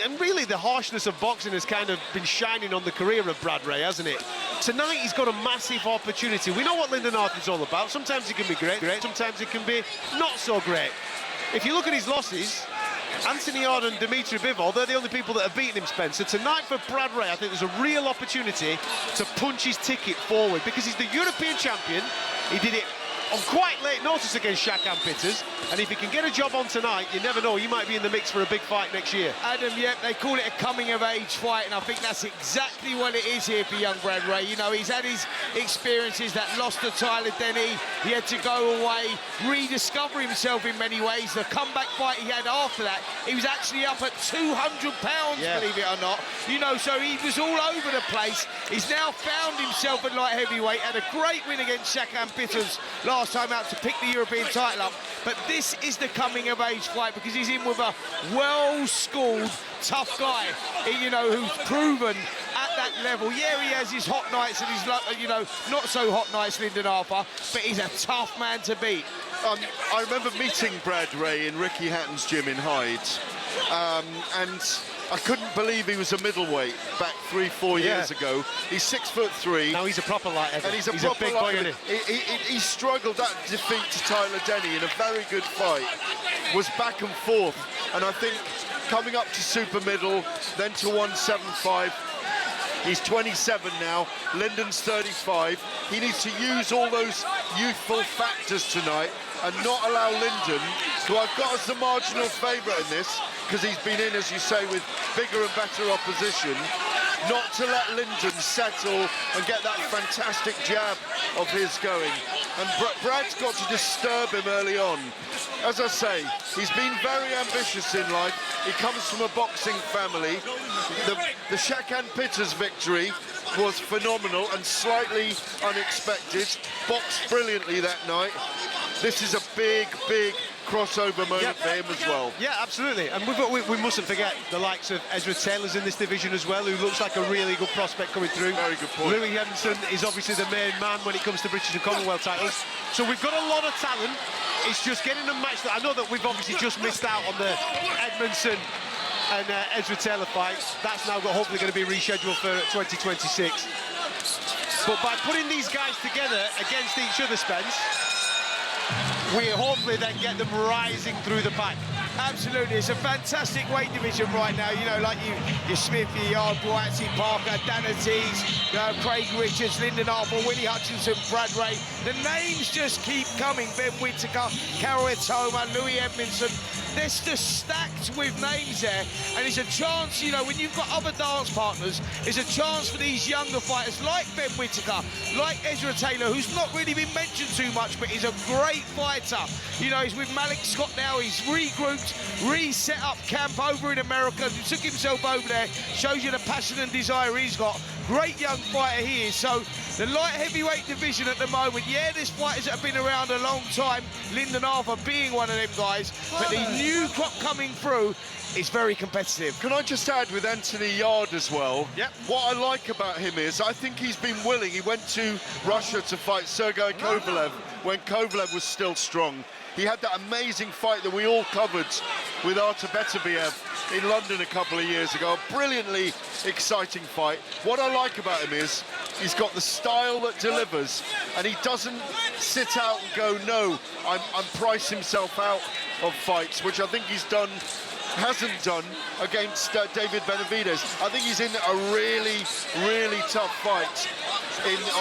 And really, the harshness of boxing has kind of been shining on the career of Brad Ray, hasn't it? Tonight, he's got a massive opportunity. We know what Lyndon is all about. Sometimes it can be great, sometimes it can be not so great. If you look at his losses, Anthony Yarde and Dimitri Bivol, they're the only people that have beaten him, Spencer. Tonight for Brad Ray, I think there's a real opportunity to punch his ticket forward because he's the European champion. He did it on quite late notice against Shakan Pitters, and if he can get a job on tonight, you never know, he might be in the mix for a big fight next year. Adam, yep, they call it a coming-of-age fight, and I think that's exactly what it is here for young Brad Ray. You know, he's had his experiences, that loss to Tyler Denny, he had to go away, rediscover himself in many ways. The comeback fight he had after that, he was actually up at 200 pounds, believe it or not. You know, so he was all over the place. He's now found himself at light heavyweight, had a great win against Shakan Pitters last time out to pick the European title up. But this is the coming-of-age fight because he's in with a well-schooled, tough guy, you know, who's proven at that level. Yeah, he has his hot nights and his, you know, not so hot nights, Lyndon Arthur, but he's a tough man to beat. I remember meeting Brad Ray in Ricky Hatton's gym in Hyde, and I couldn't believe he was a middleweight back 3-4 years ago. He's 6'3". Now he's a proper light heavy. And he's a proper big light boy, heavy. He struggled that defeat to Tyler Denny in a very good fight. Was back and forth, and I think coming up to super middle, then to 175. He's 27 now, Lyndon's 35. He needs to use all those youthful factors tonight and not allow Lyndon, who I've got as the marginal favourite in this, because he's been in, as you say, with bigger and better opposition, not to let Lyndon settle and get that fantastic jab of his going. And Brad's got to disturb him early on. As I say, he's been very ambitious in life. He comes from a boxing family. The Shakan Pitters victory was phenomenal and slightly unexpected. Boxed brilliantly that night. This is a big, big crossover moment for him as well. Yeah, absolutely. And we mustn't forget the likes of Ezra Taylor's in this division as well, who looks like a really good prospect coming through. Very good point. Louis Emerson is obviously the main man when it comes to British and Commonwealth titles. So we've got a lot of talent. It's just getting them matched. I know that we've obviously just missed out on the Edmondson and Ezra Taylor fights. That's now hopefully going to be rescheduled for 2026. But by putting these guys together against each other, Spence, we hopefully then get them rising through the pack. Absolutely, it's a fantastic weight division right now. You know, like your Smith, your Yard, Boatsi, Parker, Dan Aziz, Craig Richards, Lyndon Arthur, Willie Hutchinson, Brad Ray. The names just keep coming. Ben Whittaker, Carol Etoma, Louis Edmondson. They're just stacked with names there, and it's a chance, you know, when you've got other dance partners, it's a chance for these younger fighters like Ben Whittaker, like Ezra Taylor, who's not really been mentioned too much, but he's a great fighter. You know, he's with Malik Scott now, he's regrouped, reset up camp over in America, he took himself over there, shows you the passion and desire he's got. Great young fighter he is. So the light heavyweight division at the moment, yeah, there's fighters that have been around a long time, Lyndon Arthur being one of them guys, but the new crop coming through is very competitive. Can I just add with Anthony Yarde as well? Yep. What I like about him is I think he's been willing. He went to Russia to fight Sergei Kovalev when Kovalev was still strong. He had that amazing fight that we all covered with Artur Beterbiev in London a couple of years ago. A brilliantly exciting fight. What I like about him is he's got the style that delivers, and he doesn't sit out and go, no, I'm price himself out of fights, which I think hasn't done against David Benavidez. I think he's in a really, really tough fight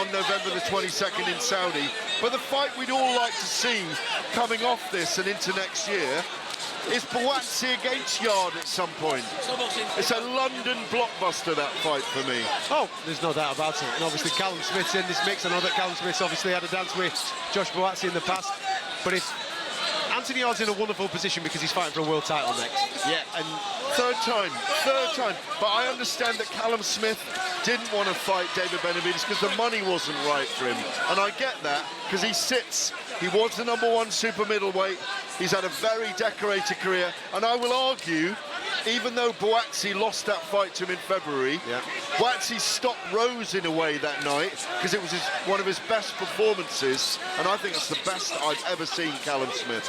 on November the 22nd in Saudi. But the fight we'd all like to see coming off this and into next year is Boatsi against Yarde at some point. It's a London blockbuster, that fight, for me. Oh, there's no doubt about it. And obviously Callum Smith's in this mix. I know that Callum Smith's obviously had a dance with Josh Boatsi in the past. But if Anthony Yarde's in a wonderful position because he's fighting for a world title next. Yeah, and third time. But I understand that Callum Smith didn't want to fight David Benavidez because the money wasn't right for him. And I get that, because he was the #1 super middleweight. He's had a very decorated career. And I will argue, even though Boatsi lost that fight to him in February, Boatsi stopped Rose in a way that night because it was one of his best performances, and I think it's the best I've ever seen Callum Smith.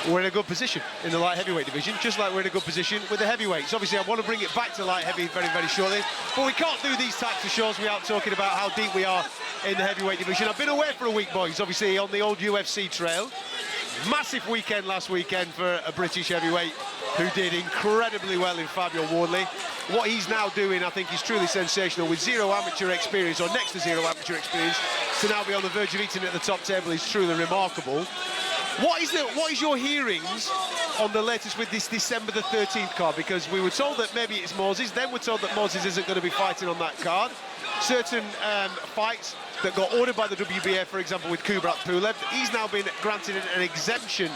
we're in a good position in the light heavyweight division, just like we're in a good position with the heavyweights. Obviously, I want to bring it back to light heavy very, very shortly, but we can't do these types of shows without talking about how deep we are in the heavyweight division. I've been away for a week, boys, obviously on the old UFC trail. Massive weekend last weekend for a British heavyweight who did incredibly well in Fabio Wardley. What he's now doing, I think, is truly sensational. With zero amateur experience, or next to zero amateur experience, to now be on the verge of eating at the top table is truly remarkable. What is your hearings on the latest with this December the 13th card? Because we were told that maybe it's Moses, then we're told that Moses isn't going to be fighting on that card. Certain fights that got ordered by the WBA, for example, with Kubrat Pulev, he's now been granted an exemption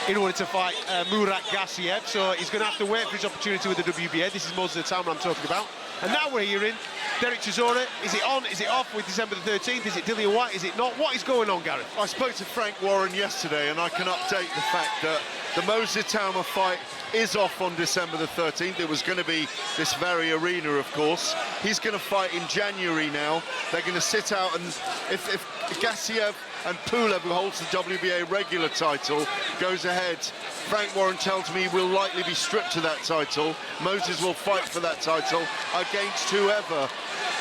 in order to fight Murat Gassiev, so he's going to have to wait for his opportunity with the WBA. This is Moses Ataman I'm talking about. And now we're hearing Derek Chisora, is it on, is it off with December the 13th? Is it Dillian White, is it not? What is going on, Gareth? I spoke to Frank Warren yesterday, and I can update the fact that the Moses Ataman fight is off on December the 13th. It was going to be this very arena, of course. He's going to fight in January now. They're going to sit out, and if Gassiev and Pulev, who holds the WBA regular title, goes ahead, Frank Warren tells me he will likely be stripped to that title. Moses will fight for that title against whoever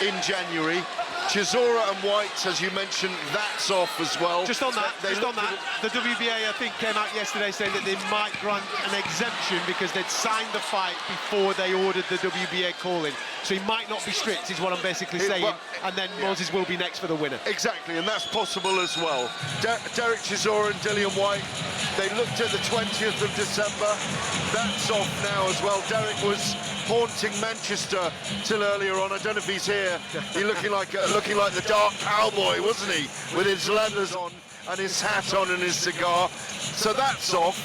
in January. Chisora and White, as you mentioned, that's off as well. Just on that, the WBA, I think, came out yesterday saying that they might grant an exemption because they'd signed the fight before they ordered the WBA call-in. So he might not be stripped, is what I'm basically saying, and then Moses will be next for the winner. Exactly, and that's possible as well. Derek Chisora and Dillian White, they looked at the 20th of December. That's off now as well. Derek was haunting Manchester till earlier on. I don't know if he's here. He's looking like the dark cowboy, wasn't he? With his leathers on and his hat on and his cigar. So that's off.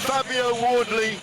Fabio Wardley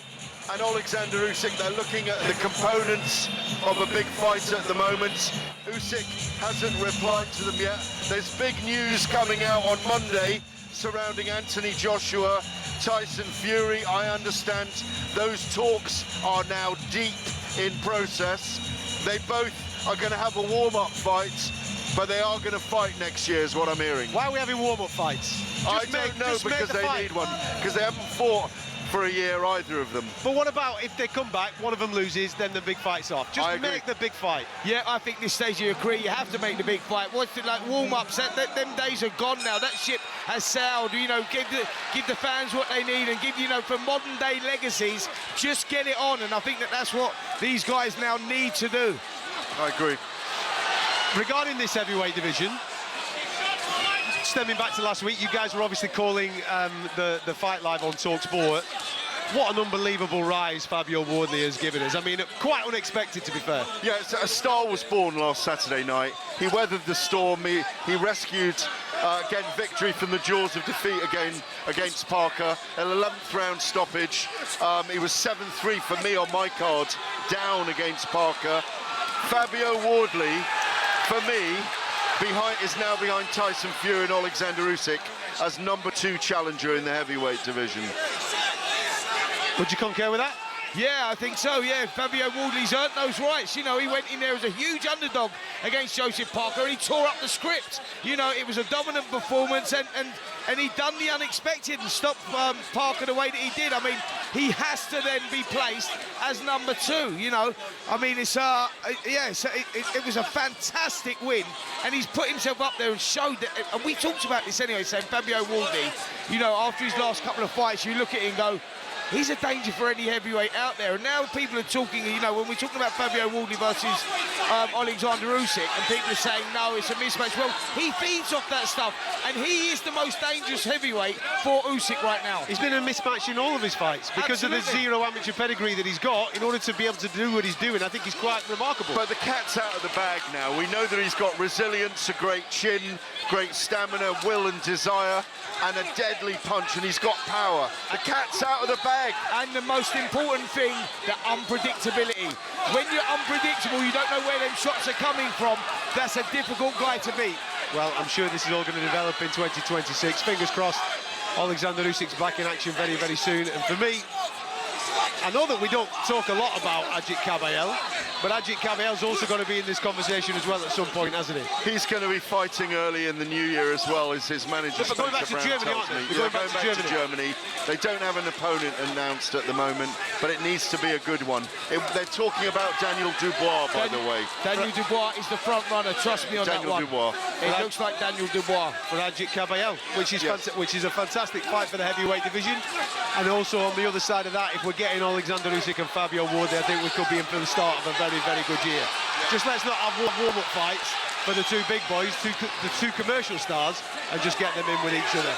and Oleksander Usyk, they're looking at the components of a big fight at the moment. Usyk hasn't replied to them yet. There's big news coming out on Monday surrounding Anthony Joshua, Tyson Fury. I understand those talks are now deep in process. They both are going to have a warm-up fight, but they are going to fight next year, is what I'm hearing. Why are we having warm-up fights? I don't know, because they need one, because they haven't fought for a year, either of them. But what about if they come back, one of them loses, then the big fight's off? Just make the big fight. Yeah, I think this stage you agree, you have to make the big fight. What's it like, warm-ups, them days are gone now. That ship has sailed, you know, give the fans what they need and give, you know, for modern-day legacies, just get it on. And I think that's what these guys now need to do. I agree. Regarding this heavyweight division, stemming back to last week, you guys were obviously calling the fight live on talkSPORT. What an unbelievable rise Fabio Wardley has given us. I mean, quite unexpected, to be fair. Yeah, a star was born last Saturday night. He weathered the storm. He rescued, again, victory from the jaws of defeat against Parker. An 11th round stoppage. He was 7-3 for me on my card, down against Parker. Fabio Wardley, for me, is now behind Tyson Fury and Oleksander Usyk as #2 challenger in the heavyweight division. Would you concur with that? Yeah, I think so, yeah. Fabio Wardley's earned those rights. You know, he went in there as a huge underdog against Joseph Parker, and he tore up the script. You know, it was a dominant performance, and he done the unexpected and stopped Parker the way that he did. I mean, he has to then be placed as #2, you know. I mean, it was a fantastic win, and he's put himself up there and showed that, and we talked about this anyway, saying Fabio Wardley, you know, after his last couple of fights, you look at it and go, he's a danger for any heavyweight out there. And now people are talking, you know, when we're talking about Fabio Wardley versus Oleksander Usyk, and people are saying, no, it's a mismatch. Well, he feeds off that stuff, and he is the most dangerous heavyweight for Usyk right now. He's been a mismatch in all of his fights because of the zero amateur pedigree that he's got in order to be able to do what he's doing. I think he's quite remarkable. But the cat's out of the bag now. We know that he's got resilience, a great chin, great stamina, will and desire, and a deadly punch, and he's got power. The cat's out of the bag. And the most important thing, the unpredictability. When you're unpredictable, you don't know where them shots are coming from. That's a difficult guy to beat. Well, I'm sure this is all going to develop in 2026. Fingers crossed, Oleksander Usyk's back in action very, very soon. And for me, I know that we don't talk a lot about Ajit Kabayel, But Ajit Kabayel's also got to be in this conversation as well at some point, hasn't he? He's going to be fighting early in the new year as well, as his manager They're going back to Spencer Brown Germany, tells aren't they? me. They're Yeah, going back to Germany. They don't have an opponent announced at the moment, but it needs to be a good one. They're talking about Daniel Dubois, by the way. Daniel Dubois is the front runner, trust me on Daniel that one. Dubois. It looks like Daniel Dubois. For Ajit Kabayel, which is a fantastic fight for the heavyweight division. And also on the other side of that, if we're getting Oleksander Usyk and Fabio Wardley, I think we could be in for the start of a very, very good year. Just let's not have warm-up fights for the two big boys, the two commercial stars, and just get them in with each other.